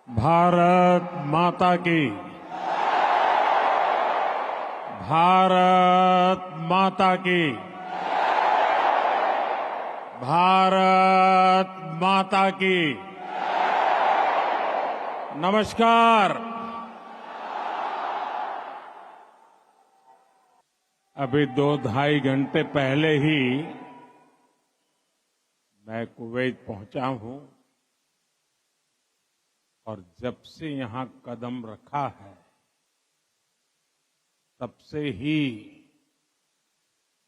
भारत माता की। भारत माता की। भारत माता की। नमस्कार। अभी 2-2.5 घंटे पहले ही मैं कुवैत पहुंचा हूं और जब से यहां कदम रखा है तब से ही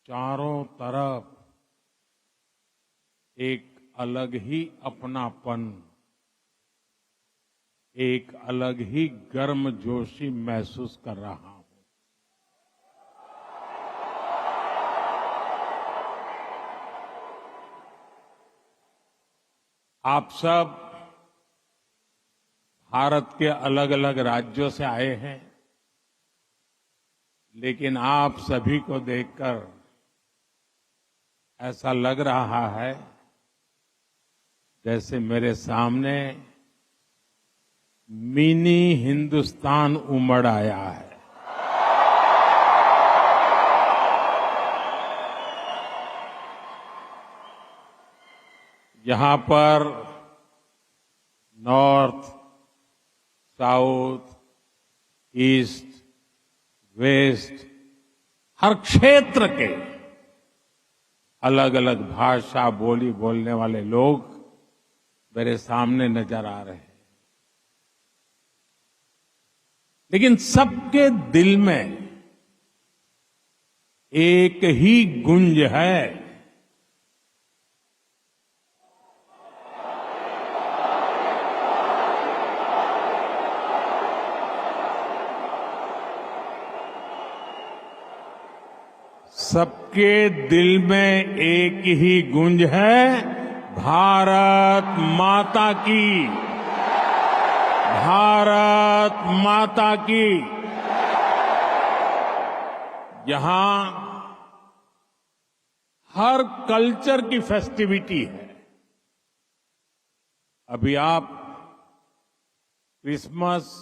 चारों तरफ एक अलग ही अपनापन, एक अलग ही गर्मजोशी महसूस कर रहा हूं। आप सब भारत के अलग अलग राज्यों से आए हैं, लेकिन आप सभी को देखकर ऐसा लग रहा है जैसे मेरे सामने मिनी हिंदुस्तान उमड़ आया है। यहां पर नॉर्थ, साउथ, ईस्ट, वेस्ट, हर क्षेत्र के अलग अलग भाषा बोली बोलने वाले लोग मेरे सामने नजर आ रहे हैं, लेकिन सबके दिल में एक ही गुंज है। सबके दिल में एक ही गूंज है, भारत माता की। भारत माता की। यहां हर कल्चर की फेस्टिविटी है। अभी आप क्रिसमस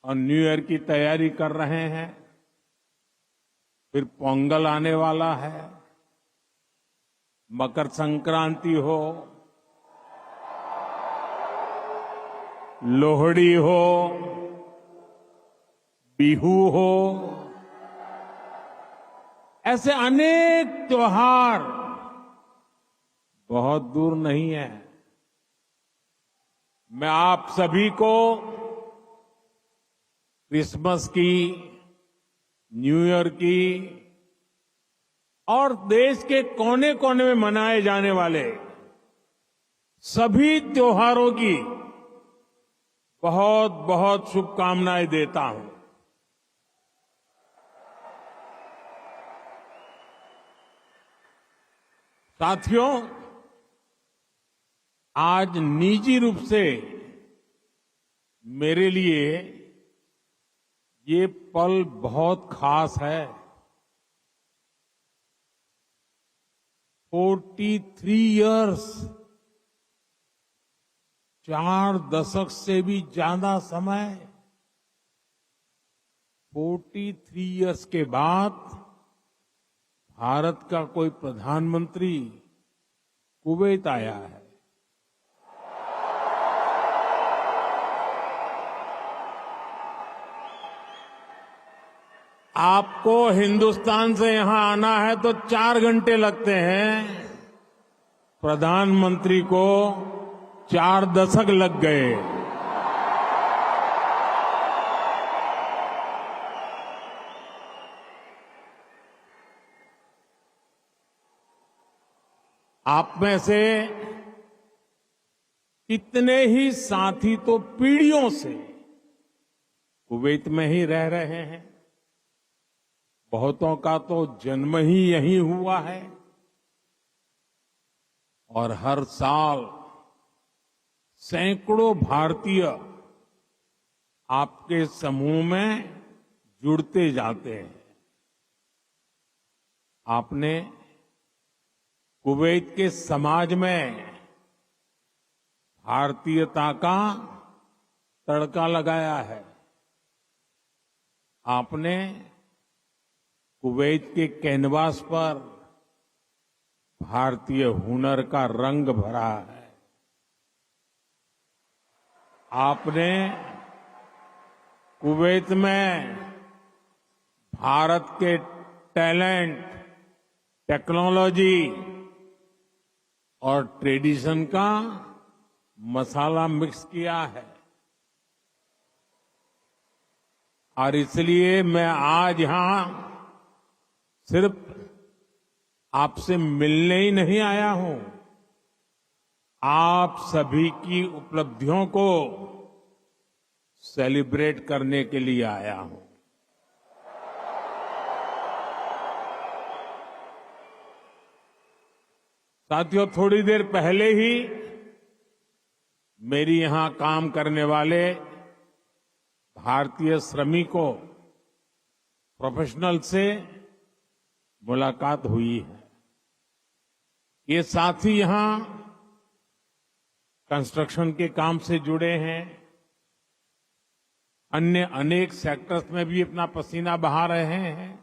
और न्यू ईयर की तैयारी कर रहे हैं, फिर पोंगल आने वाला है, मकर संक्रांति हो, लोहड़ी हो, बिहू हो, ऐसे अनेक त्योहार बहुत दूर नहीं है। मैं आप सभी को क्रिसमस की, न्यू ईयर की और देश के कोने कोने में मनाए जाने वाले सभी त्योहारों की बहुत बहुत शुभकामनाएं देता हूं। साथियों, आज निजी रूप से मेरे लिए ये पल बहुत खास है। 43 इयर्स, 4 दशक से भी ज्यादा समय, 43 इयर्स के बाद भारत का कोई प्रधानमंत्री कुवैत आया है। आपको हिंदुस्तान से यहां आना है तो 4 घंटे लगते हैं, प्रधानमंत्री को 4 दशक लग गए। आप में से कितने ही साथी तो पीढ़ियों से कुवैत में ही रह रहे हैं, बहुतों का तो जन्म ही यहीं हुआ है और हर साल सैकड़ों भारतीय आपके समूह में जुड़ते जाते हैं। आपने कुवैत के समाज में भारतीयता का तड़का लगाया है। आपने कुवैत के कैनवास पर भारतीय हुनर का रंग भरा है। आपने कुवैत में भारत के टैलेंट, टेक्नोलॉजी और ट्रेडिशन का मसाला मिक्स किया है। और इसलिए मैं आज यहां सिर्फ आपसे मिलने ही नहीं आया हूं, आप सभी की उपलब्धियों को सेलिब्रेट करने के लिए आया हूं। साथियों, थोड़ी देर पहले ही मेरी यहां काम करने वाले भारतीय श्रमिकों, प्रोफेशनल से मुलाकात हुई है। ये साथी यहां कंस्ट्रक्शन के काम से जुड़े हैं, अन्य अनेक सेक्टर्स में भी अपना पसीना बहा रहे हैं।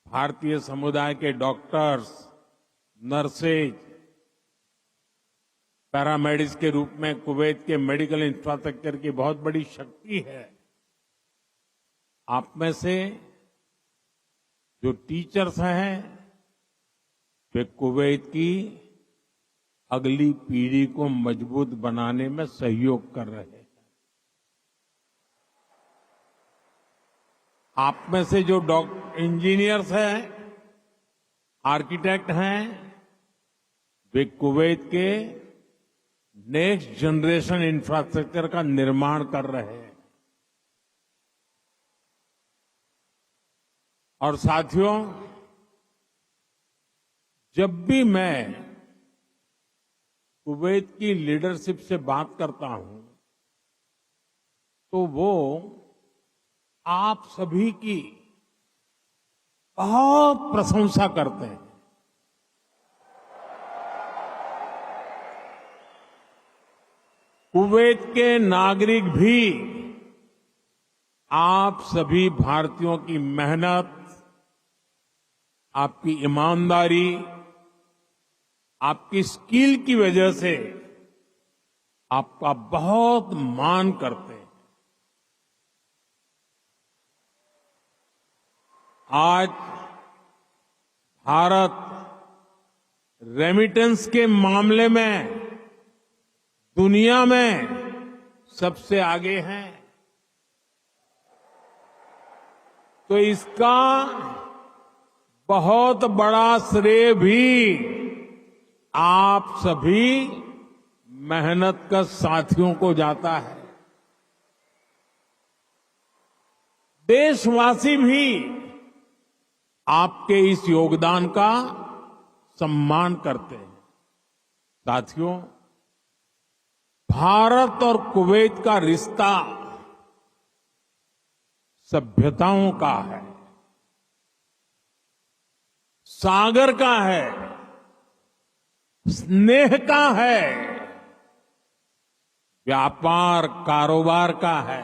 भारतीय समुदाय के डॉक्टर्स, नर्सेज, पैरामेडिक्स के रूप में कुवैत के मेडिकल इंफ्रास्ट्रक्चर की बहुत बड़ी शक्ति है। आप में से जो टीचर्स हैं, वे कुवैत की अगली पीढ़ी को मजबूत बनाने में सहयोग कर रहे हैं। आप में से जो इंजीनियर्स हैं, आर्किटेक्ट हैं, वे कुवैत के नेक्स्ट जनरेशन इंफ्रास्ट्रक्चर का निर्माण कर रहे हैं। और साथियों, जब भी मैं कुवैत की लीडरशिप से बात करता हूं, तो वो आप सभी की बहुत प्रशंसा करते हैं। कुवैत के नागरिक भी आप सभी भारतीयों की मेहनत, आपकी ईमानदारी, आपकी स्किल की वजह से आपका बहुत मान करते हैं। आज भारत रेमिटेंस के मामले में दुनिया में सबसे आगे है। तो इसका बहुत बड़ा श्रेय भी आप सभी मेहनत कर साथियों को जाता है। देशवासी भी आपके इस योगदान का सम्मान करते हैं। साथियों, भारत और कुवैत का रिश्ता सभ्यताओं का है, सागर का है, स्नेह का है, व्यापार कारोबार का है।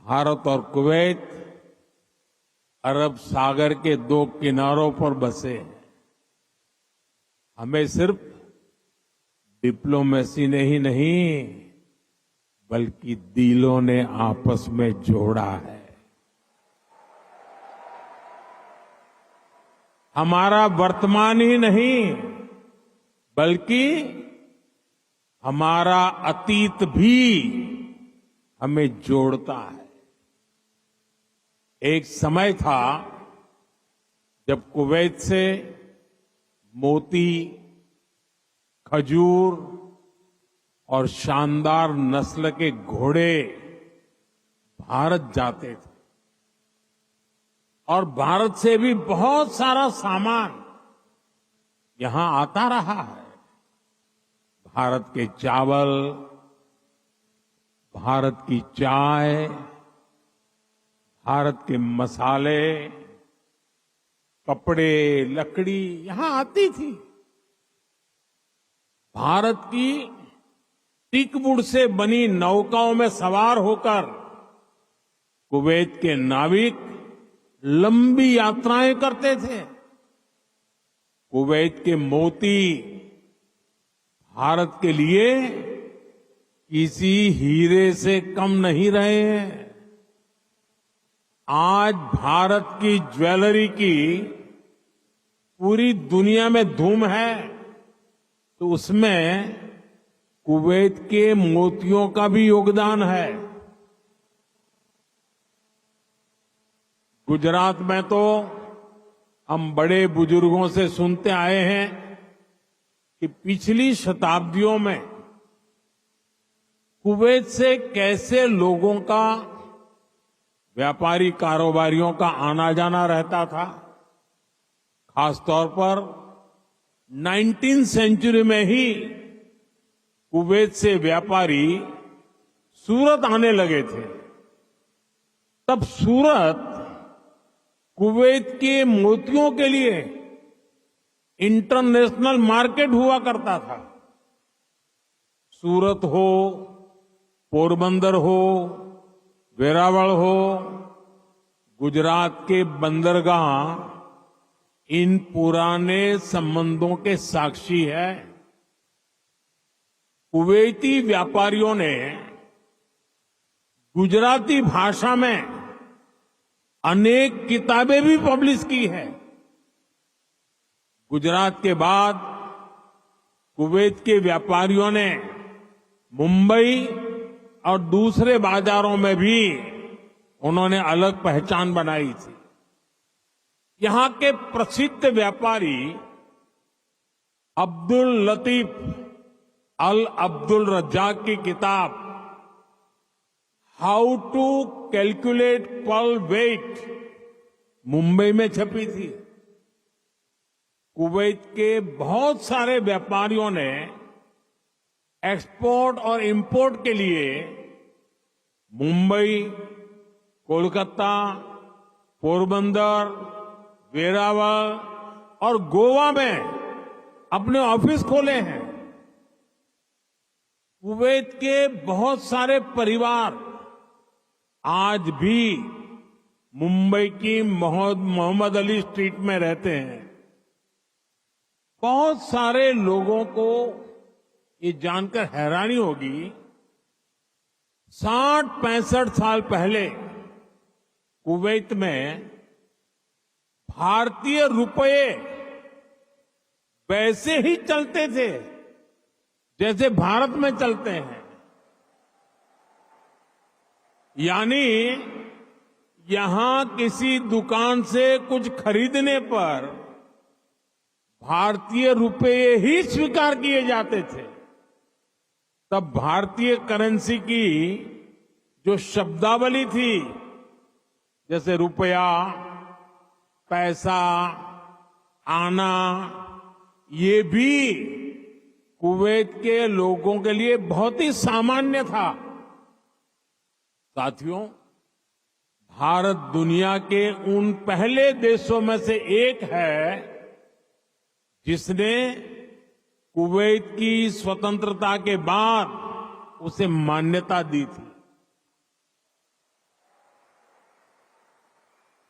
भारत और कुवैत अरब सागर के दो किनारों पर बसे हैं। हमें सिर्फ डिप्लोमेसी ने ही नहीं, बल्कि दिलों ने आपस में जोड़ा है। हमारा वर्तमान ही नहीं, बल्कि हमारा अतीत भी हमें जोड़ता है। एक समय था जब कुवैत से मोती, खजूर और शानदार नस्ल के घोड़े भारत जाते थे, और भारत से भी बहुत सारा सामान यहां आता रहा है। भारत के चावल, भारत की चाय, भारत के मसाले, कपड़े, लकड़ी यहां आती थी। भारत की टीकवुड से बनी नौकाओं में सवार होकर कुवैत के नाविक लंबी यात्राएं करते थे। कुवैत के मोती भारत के लिए किसी हीरे से कम नहीं रहे हैं। आज भारत की ज्वेलरी की पूरी दुनिया में धूम है, तो उसमें कुवैत के मोतियों का भी योगदान है। गुजरात में तो हम बड़े बुजुर्गों से सुनते आए हैं कि पिछली शताब्दियों में कुवैत से कैसे लोगों का, व्यापारी कारोबारियों का आना जाना रहता था। खासतौर पर 19वीं सेंचुरी में ही कुवैत से व्यापारी सूरत आने लगे थे। तब सूरत कुवैत के मोतियों के लिए इंटरनेशनल मार्केट हुआ करता था। सूरत हो, पोरबंदर हो, वेरावल हो, गुजरात के बंदरगाह इन पुराने संबंधों के साक्षी है। कुवैती व्यापारियों ने गुजराती भाषा में अनेक किताबें भी पब्लिश की है। गुजरात के बाद कुवैत के व्यापारियों ने मुंबई और दूसरे बाजारों में भी उन्होंने अलग पहचान बनाई थी। यहां के प्रसिद्ध व्यापारी अब्दुल लतीफ अल अब्दुल रज्जाक की किताब how to calculate pearl weight Mumbai में छपी थी। कुवैत के बहुत सारे व्यापारियों ने एक्सपोर्ट और इंपोर्ट के लिए मुंबई, कोलकाता, पोरबंदर, वेरावल और गोवा में अपने ऑफिस खोले हैं। कुवैत के बहुत सारे परिवार आज भी मुंबई की मोहम्मद अली स्ट्रीट में रहते हैं। बहुत सारे लोगों को ये जानकर हैरानी होगी, 60-65 साल पहले कुवैत में भारतीय रुपये वैसे ही चलते थे जैसे भारत में चलते हैं। यानी यहां किसी दुकान से कुछ खरीदने पर भारतीय रुपये ही स्वीकार किए जाते थे। तब भारतीय करेंसी की जो शब्दावली थी, जैसे रुपया, पैसा, आना, ये भी कुवैत के लोगों के लिए बहुत ही सामान्य था। साथियों, भारत दुनिया के उन पहले देशों में से एक है जिसने कुवैत की स्वतंत्रता के बाद उसे मान्यता दी थी।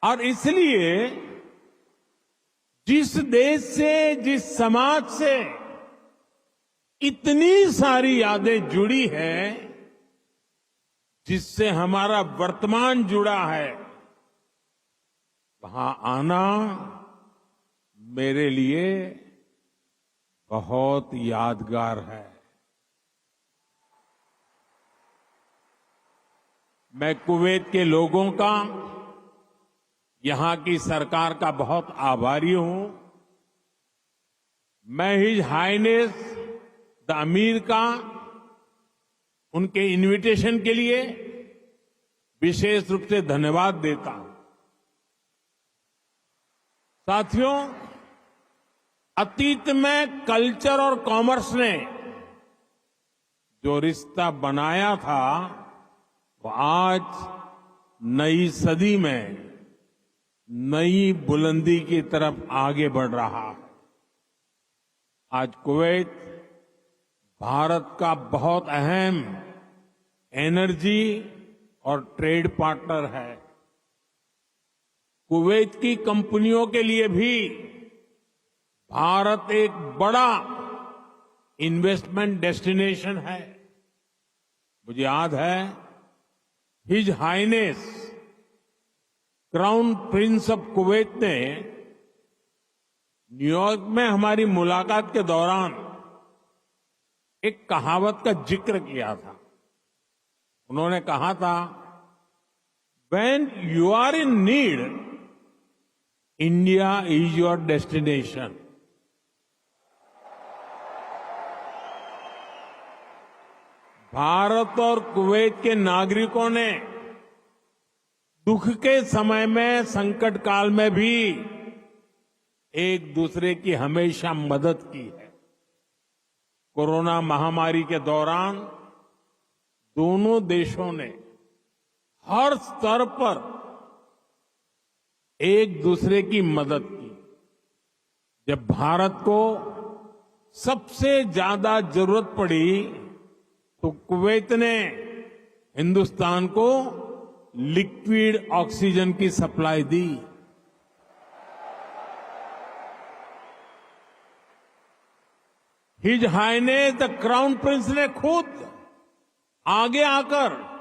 और इसलिए जिस देश से, जिस समाज से इतनी सारी यादें जुड़ी हैं, जिससे हमारा वर्तमान जुड़ा है, वहां आना मेरे लिए बहुत यादगार है। मैं कुवैत के लोगों का, यहां की सरकार का बहुत आभारी हूं। मैं हिज हाइनेस द अमीर का उनके इनविटेशन के लिए विशेष रूप से धन्यवाद देता हूं। साथियों, अतीत में कल्चर और कॉमर्स ने जो रिश्ता बनाया था, वो आज नई सदी में नई बुलंदी की तरफ आगे बढ़ रहा है। आज कुवैत भारत का बहुत अहम एनर्जी और ट्रेड पार्टनर है। कुवैत की कंपनियों के लिए भी भारत एक बड़ा इन्वेस्टमेंट डेस्टिनेशन है। मुझे याद है, his highness crown prince of Kuwait ने न्यूयॉर्क में हमारी मुलाकात के दौरान एक कहावत का जिक्र किया था। उन्होंने कहा था, "When you are in need, India is your destination." Bharat और कुवैत के नागरिकों ने दुख के समय में, संकट काल में भी एक दूसरे की हमेशा मदद की है। कोरोना महामारी के दौरान दोनों देशों ने हर स्तर पर एक दूसरे की मदद की। जब भारत को सबसे ज्यादा जरूरत पड़ी तो कुवैत ने हिंदुस्तान को लिक्विड ऑक्सीजन की सप्लाई दी। His highness the crown prince ने खुद आगे आकर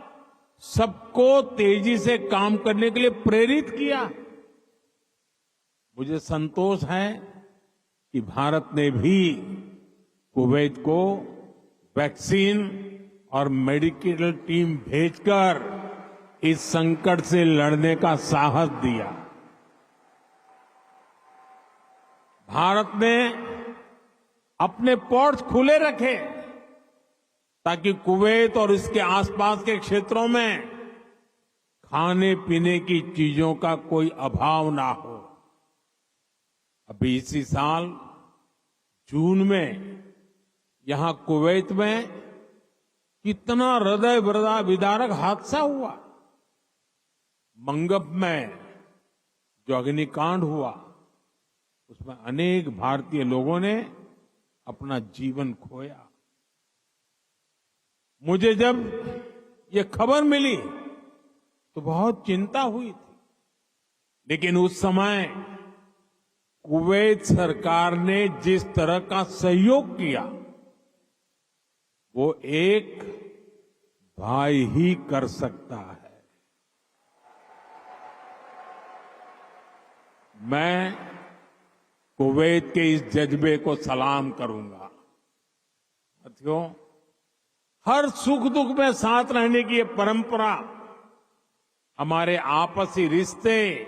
सबको तेजी से काम करने के लिए प्रेरित किया। मुझे संतोष है कि भारत ने भी कुवैत को वैक्सीन और मेडिकल टीम भेजकर इस संकट से लड़ने का साहस दिया। भारत ने अपने पोर्ट्स खुले रखे ताकि कुवैत और इसके आसपास के क्षेत्रों में खाने पीने की चीजों का कोई अभाव ना हो। अभी इसी साल जून में यहां कुवैत में कितना हृदय विदारक हादसा हुआ। मंगब में जो अग्निकांड हुआ, उसमें अनेक भारतीय लोगों ने अपना जीवन खोया। मुझे जब ये खबर मिली तो बहुत चिंता हुई थी, लेकिन उस समय कुवैत सरकार ने जिस तरह का सहयोग किया वो एक भाई ही कर सकता है। मैं कुवैत के इस जज्बे को सलाम करूंगा। साथियों, हर सुख दुख में साथ रहने की ये परंपरा हमारे आपसी रिश्ते,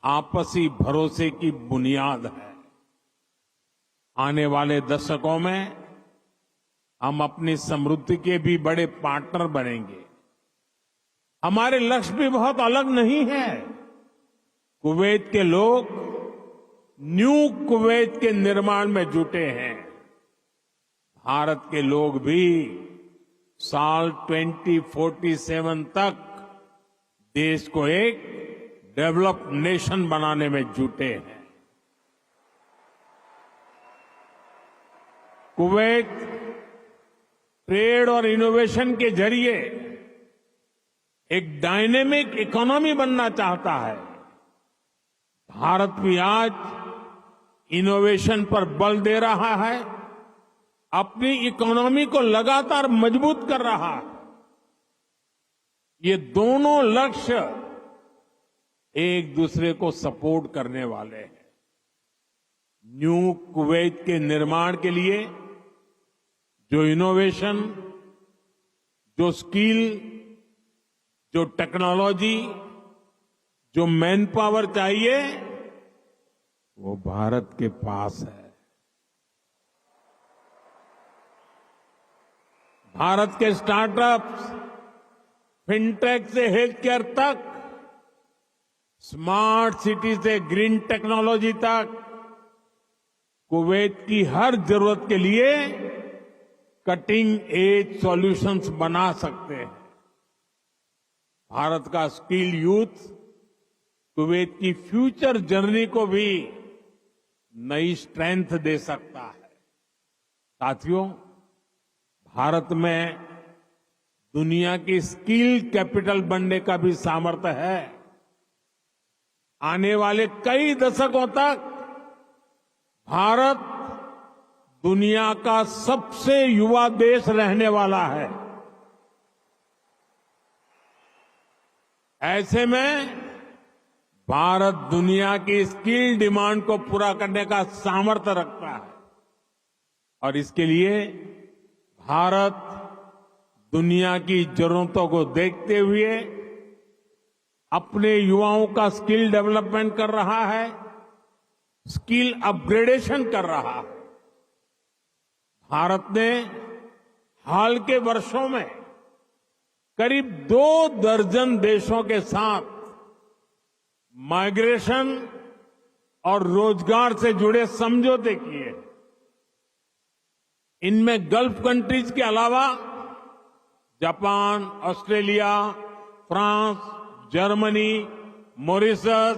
आपसी भरोसे की बुनियाद है। आने वाले दशकों में हम अपनी समृद्धि के भी बड़े पार्टनर बनेंगे। हमारे लक्ष्य भी बहुत अलग नहीं है। कुवैत के लोग न्यू कुवैत के निर्माण में जुटे हैं। भारत के लोग भी साल 2047 तक देश को एक डेवलप्ड नेशन बनाने में जुटे हैं। कुवैत ट्रेड और इनोवेशन के जरिए एक डायनेमिक इकोनॉमी बनना चाहता है। भारत भी आज इनोवेशन पर बल दे रहा है, अपनी इकोनॉमी को लगातार मजबूत कर रहा है। ये दोनों लक्ष्य एक दूसरे को सपोर्ट करने वाले हैं। न्यू कुवैत के निर्माण के लिए जो इनोवेशन, जो स्किल, जो टेक्नोलॉजी, जो मैन पावर चाहिए, वो भारत के पास है। भारत के स्टार्टअप्स, फिनटेक से हेल्थ केयर तक, स्मार्ट सिटी से ग्रीन टेक्नोलॉजी तक, कुवैत की हर जरूरत के लिए कटिंग एज सॉल्यूशंस बना सकते हैं। भारत का स्किल यूथ कुवैत की फ्यूचर जर्नी को भी नई स्ट्रेंथ दे सकता है। साथियों, भारत में दुनिया की स्किल कैपिटल बनने का भी सामर्थ्य है। आने वाले कई दशकों तक भारत दुनिया का सबसे युवा देश रहने वाला है। ऐसे में भारत दुनिया की स्किल डिमांड को पूरा करने का सामर्थ्य रखता है और इसके लिए भारत दुनिया की जरूरतों को देखते हुए अपने युवाओं का स्किल डेवलपमेंट कर रहा है, स्किल अपग्रेडेशन कर रहा है। भारत ने हाल के वर्षों में करीब 2 दर्जन देशों के साथ माइग्रेशन और रोजगार से जुड़े समझौते किए। इनमें गल्फ कंट्रीज के अलावा Japan, Australia, France, Germany, Mauritius,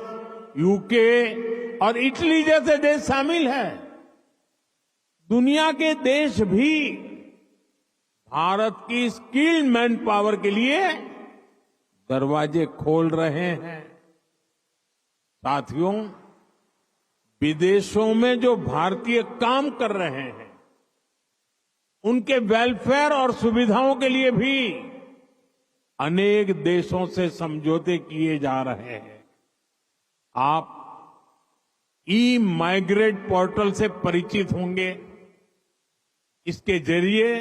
UK और इटली जैसे देश शामिल हैं। दुनिया के देश भी भारत की स्किल्ड मैन पावर के लिए दरवाजे खोल रहे हैं। साथियों, विदेशों में जो भारतीय काम कर रहे हैं उनके वेलफेयर और सुविधाओं के लिए भी अनेक देशों से समझौते किए जा रहे हैं। आप ई माइग्रेट पोर्टल से परिचित होंगे। इसके जरिए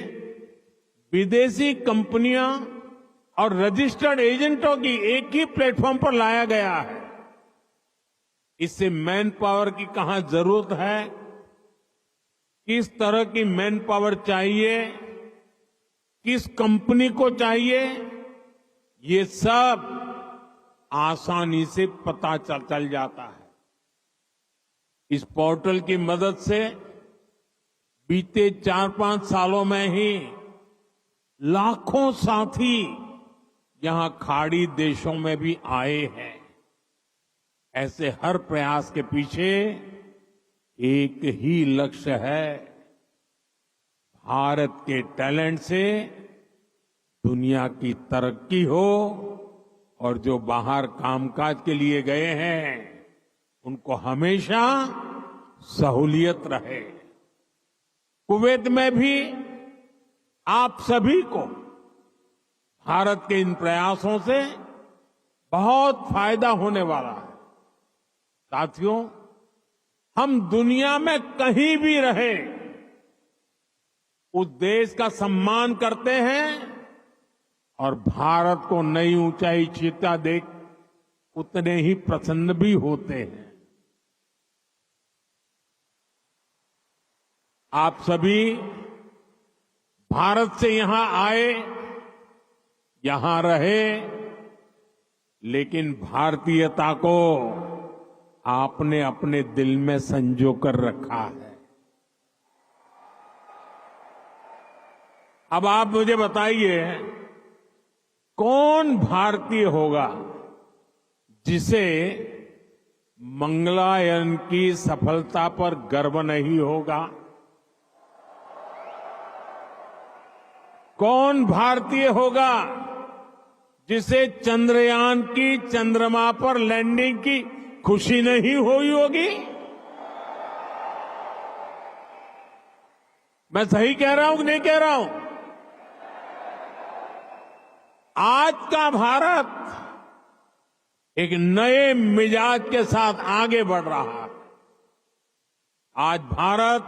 विदेशी कंपनियां और रजिस्टर्ड एजेंटों की एक ही प्लेटफॉर्म पर लाया गया है। इससे मैन पावर की कहां जरूरत है, किस तरह की मैन पावर चाहिए, किस कंपनी को चाहिए, ये सब आसानी से पता चल जाता है। इस पोर्टल की मदद से बीते 4-5 सालों में ही लाखों साथी यहां खाड़ी देशों में भी आए हैं। ऐसे हर प्रयास के पीछे एक ही लक्ष्य है, भारत के टैलेंट से दुनिया की तरक्की हो और जो बाहर कामकाज के लिए गए हैं उनको हमेशा सहूलियत रहे। कुवैत में भी आप सभी को भारत के इन प्रयासों से बहुत फायदा होने वाला है। साथियों, हम दुनिया में कहीं भी रहे उस देश का सम्मान करते हैं और भारत को नई ऊंचाई छूता देख उतने ही प्रसन्न भी होते हैं। आप सभी भारत से यहां आए, यहां रहे, लेकिन भारतीयता को आपने अपने दिल में संजो कर रखा है। अब आप मुझे बताइए, कौन भारतीय होगा जिसे मंगलायन की सफलता पर गर्व नहीं होगा? कौन भारतीय होगा जिसे चंद्रयान की चंद्रमा पर लैंडिंग की खुशी नहीं हुई होगी? मैं सही कह रहा हूं कि नहीं कह रहा हूं? आज का भारत एक नए मिजाज के साथ आगे बढ़ रहा है। आज भारत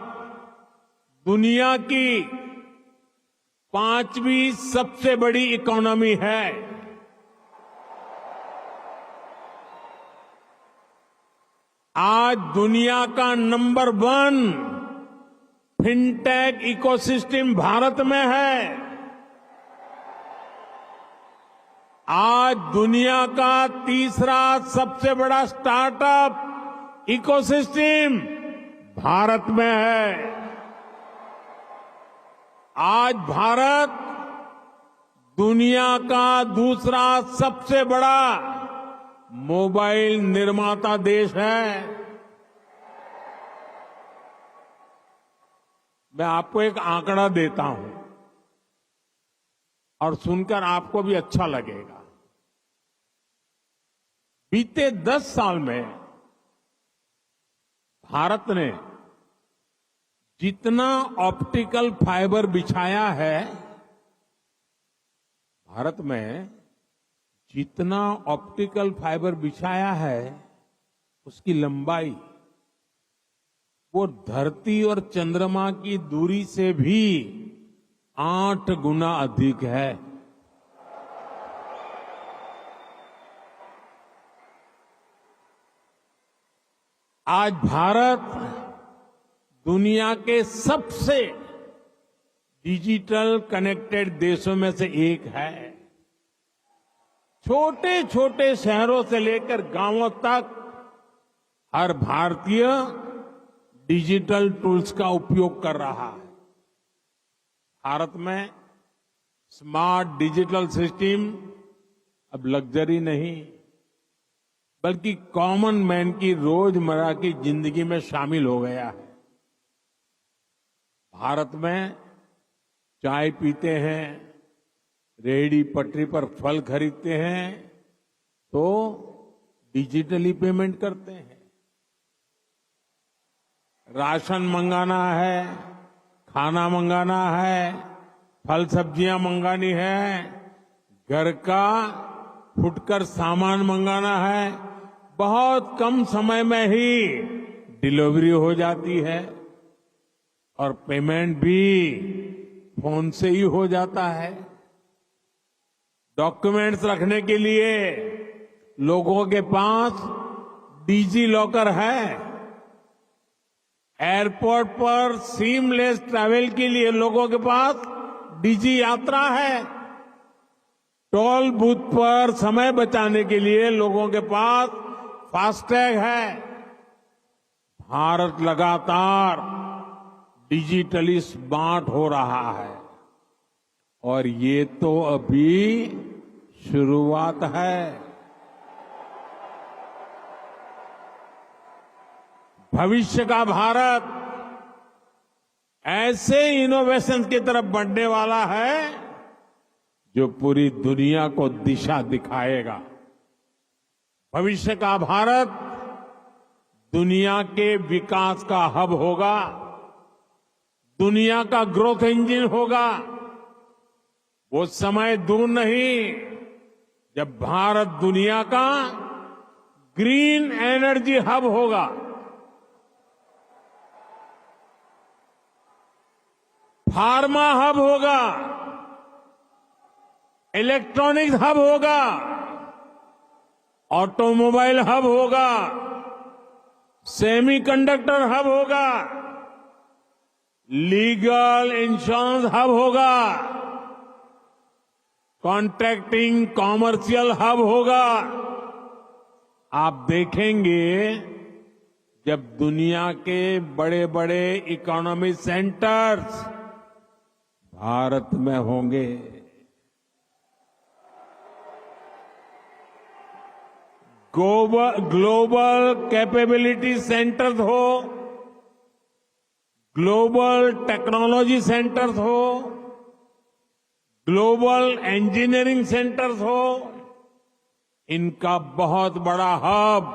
दुनिया की 5वीं सबसे बड़ी इकोनॉमी है। आज दुनिया का नंबर 1 फिनटेक इकोसिस्टम भारत में है। आज दुनिया का तीसरा सबसे बड़ा स्टार्टअप इकोसिस्टम भारत में है। आज भारत दुनिया का दूसरा सबसे बड़ा मोबाइल निर्माता देश है। मैं आपको एक आंकड़ा देता हूं। और सुनकर आपको भी अच्छा लगेगा। बीते 10 साल में भारत ने जितना ऑप्टिकल फाइबर बिछाया है, भारत में जितना ऑप्टिकल फाइबर बिछाया है, उसकी लंबाई वो धरती और चंद्रमा की दूरी से भी 8 गुना अधिक है। आज भारत दुनिया के सबसे डिजिटल कनेक्टेड देशों में से एक है। छोटे छोटे शहरों से लेकर गांवों तक हर भारतीय डिजिटल टूल्स का उपयोग कर रहा है। भारत में स्मार्ट डिजिटल सिस्टम अब लग्जरी नहीं, बल्कि कॉमन मैन की रोजमर्रा की जिंदगी में शामिल हो गया है। भारत में चाय पीते हैं, रेहड़ी पटरी पर फल खरीदते हैं, तो डिजिटली पेमेंट करते हैं। राशन मंगाना है, खाना मंगाना है, फल सब्जियां मंगानी है, घर का फुटकर सामान मंगाना है, बहुत कम समय में ही डिलीवरी हो जाती है और पेमेंट भी फोन से ही हो जाता है। डॉक्यूमेंट्स रखने के लिए लोगों के पास डिजी लॉकर है। एयरपोर्ट पर सीमलेस ट्रैवल के लिए लोगों के पास डिजी यात्रा है। टोल बूथ पर समय बचाने के लिए लोगों के पास फास्टैग है। भारत लगातार डिजिटली स्मार्ट हो रहा है और ये तो अभी शुरुआत है। भविष्य का भारत ऐसे इनोवेशन की तरफ बढ़ने वाला है जो पूरी दुनिया को दिशा दिखाएगा। भविष्य का भारत दुनिया के विकास का हब होगा, दुनिया का ग्रोथ इंजन होगा। वो समय दूर नहीं जब भारत दुनिया का ग्रीन एनर्जी हब होगा। फार्मा हब होगा, इलेक्ट्रॉनिक्स हब होगा, ऑटोमोबाइल हब होगा, सेमीकंडक्टर हब होगा, लीगल इंश्योरेंस हब होगा, कॉन्ट्रैक्टिंग कॉमर्शियल हब होगा। आप देखेंगे जब दुनिया के बड़े बड़े इकोनॉमी सेंटर्स भारत में होंगे। ग्लोबल कैपेबिलिटी सेंटर्स हो, ग्लोबल टेक्नोलॉजी सेंटर्स हो, ग्लोबल इंजीनियरिंग सेंटर्स हो, इनका बहुत बड़ा हब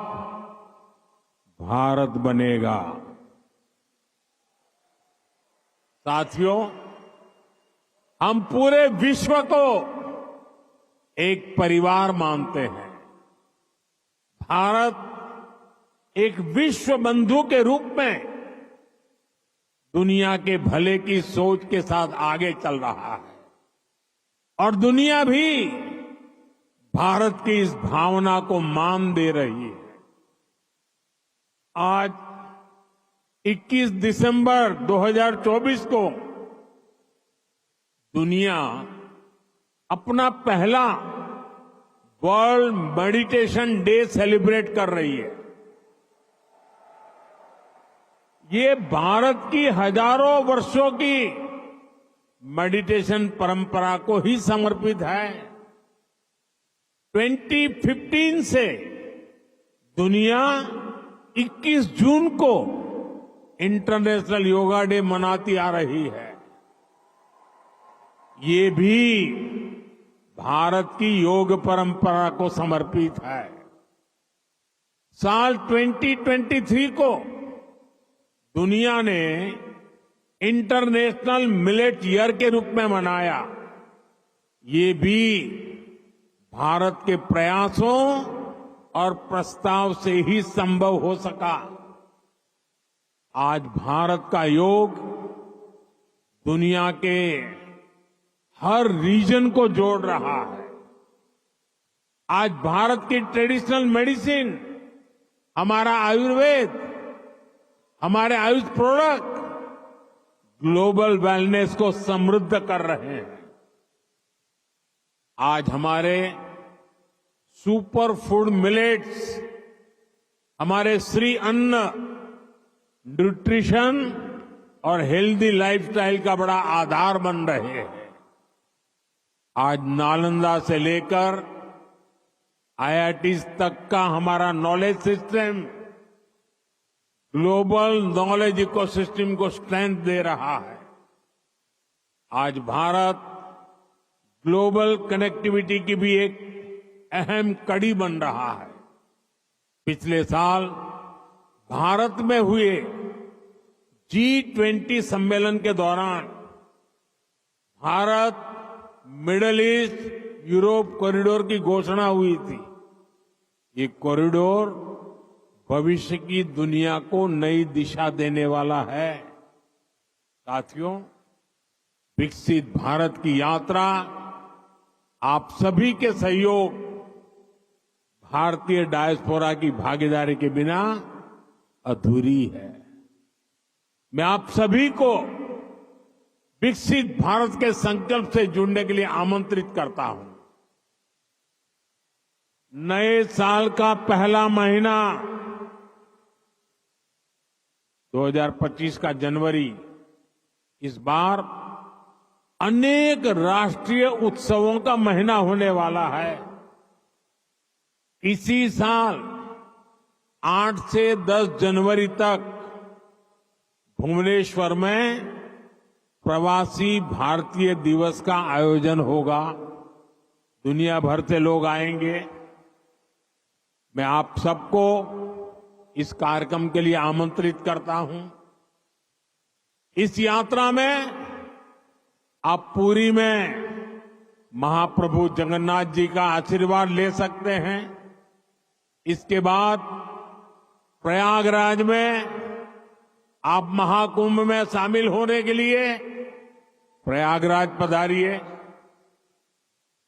भारत बनेगा। साथियों, हम पूरे विश्व को एक परिवार मानते हैं। भारत एक विश्व बंधु के रूप में दुनिया के भले की सोच के साथ आगे चल रहा है और दुनिया भी भारत की इस भावना को मान दे रही है। आज 21 दिसंबर 2024 को दुनिया अपना पहला वर्ल्ड मेडिटेशन डे सेलिब्रेट कर रही है। ये भारत की हजारों वर्षों की मेडिटेशन परंपरा को ही समर्पित है। 2015 से दुनिया 21 जून को इंटरनेशनल योगा डे मनाती आ रही है। ये भी भारत की योग परंपरा को समर्पित है। साल 2023 को दुनिया ने इंटरनेशनल मिलेट ईयर के रूप में मनाया। ये भी भारत के प्रयासों और प्रस्ताव से ही संभव हो सका। आज भारत का योग दुनिया के हर रीजन को जोड़ रहा है। आज भारत की ट्रेडिशनल मेडिसिन, हमारा आयुर्वेद, हमारे आयुष प्रोडक्ट ग्लोबल वेलनेस को समृद्ध कर रहे हैं। आज हमारे सुपर फूड मिलेट्स, हमारे श्री अन्न, न्यूट्रिशन और हेल्दी लाइफस्टाइल का बड़ा आधार बन रहे हैं। आज नालंदा से लेकर आईआईटीज तक का हमारा knowledge system global knowledge ecosystem को स्ट्रेंथ दे रहा है। आज भारत ग्लोबल कनेक्टिविटी की भी एक अहम कड़ी बन रहा है। पिछले साल भारत में हुए G20 सम्मेलन के दौरान Bharat middle east Europe corridor की घोषणा हुई थी। ये कॉरिडोर भविष्य की दुनिया को नई दिशा देने वाला है। साथियों, विकसित भारत की यात्रा आप सभी के सहयोग, भारतीय डायस्पोरा की भागीदारी के बिना अधूरी है। मैं आप सभी को विकसित भारत के संकल्प से जुड़ने के लिए आमंत्रित करता हूं। नए साल का पहला महीना 2025 का जनवरी इस बार अनेक राष्ट्रीय उत्सवों का महीना होने वाला है। इसी साल 8 से 10 जनवरी तक भुवनेश्वर में प्रवासी भारतीय दिवस का आयोजन होगा। दुनिया भर से लोग आएंगे। मैं आप सबको इस कार्यक्रम के लिए आमंत्रित करता हूं। इस यात्रा में आप पुरी में महाप्रभु जगन्नाथ जी का आशीर्वाद ले सकते हैं। इसके बाद प्रयागराज में आप महाकुंभ में शामिल होने के लिए प्रयागराज पधारिए।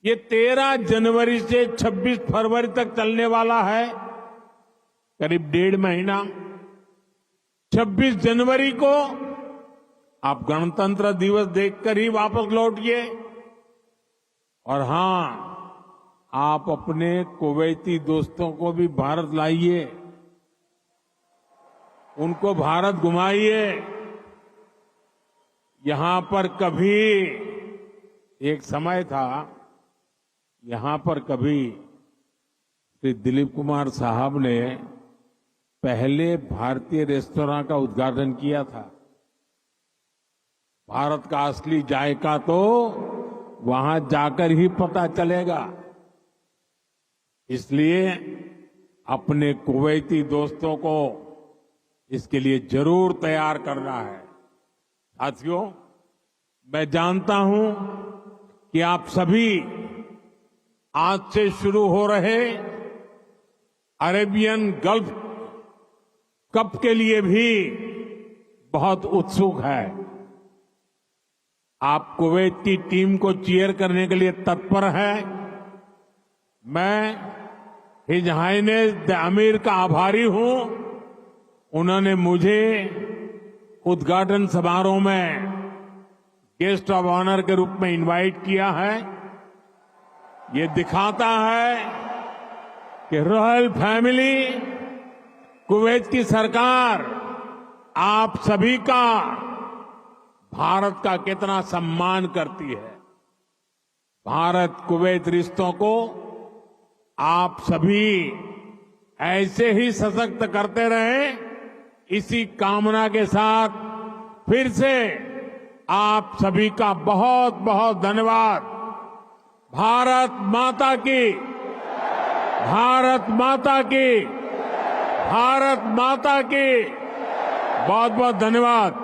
ये 13 जनवरी से 26 फरवरी तक चलने वाला है, करीब 1.5 महीना। 26 जनवरी को आप गणतंत्र दिवस देखकर ही वापस लौटिए। और हां, आप अपने कुवैती दोस्तों को भी भारत लाइए, उनको भारत घुमाइए। यहां पर कभी एक समय था, यहां पर कभी श्री दिलीप कुमार साहब ने पहले भारतीय रेस्तोरां का उद्घाटन किया था। भारत का असली जायका तो वहां जाकर ही पता चलेगा। इसलिए अपने कुवैती दोस्तों को इसके लिए जरूर तैयार करना है। साथियों, मैं जानता हूं कि आप सभी आज से शुरू हो रहे अरेबियन गल्फ कप के लिए भी बहुत उत्सुक है। आप कुवैत की टीम को चीयर करने के लिए तत्पर है। मैं हिज हाइनेस द अमीर का आभारी हूं। उन्होंने मुझे उद्घाटन समारोह में गेस्ट ऑफ ऑनर के रूप में इनवाइट किया है। ये दिखाता है कि रॉयल फैमिली, कुवैत की सरकार आप सभी का, भारत का कितना सम्मान करती है। भारत कुवैत रिश्तों को आप सभी ऐसे ही सशक्त करते रहें, इसी कामना के साथ फिर से आप सभी का बहुत बहुत धन्यवाद। भारत माता की, भारत माता की, भारत माता की। बहुत बहुत धन्यवाद।